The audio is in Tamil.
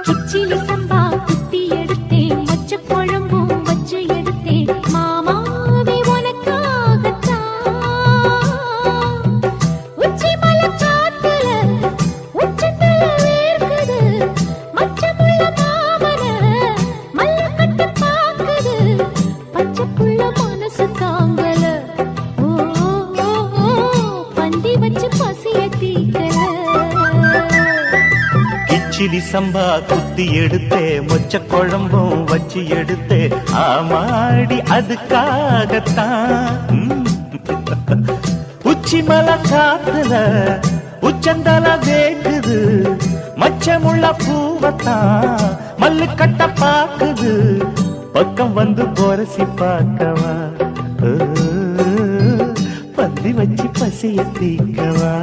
கிச்சிலி சம்பா குத்தி எடுத்தேன், மொச்ச குழம்பும் வச்சு எடுத்தேன், மாமாவே உனக்காகத்தான். உச்சி மலை காத்துல உச்சந்தல வேர்க்குது, மச்சமுள்ள மாமன மல்ல கட்டி பாக்குது, பச்சைப்புள்ள மனசு தாங்கல. ஓ ஓ, ஓ, பந்தி வச்சு பசிய தீக்கல. கிச்சிலி சம்பா குத்தி எடுத்தே, மொச்ச குழம்பும் வச்சு எடுத்தே, ஆமாடி அதுக்காகத்தான். உச்சி மலை காத்துல உச்சந்தல வேக்குது, மச்சமுள்ள பூவத்தான் மல்லு கட்ட பாக்குது, பக்கம் வந்து பொரசி பார்க்கவா, பந்தி வச்சு பசிய தீக்கவா.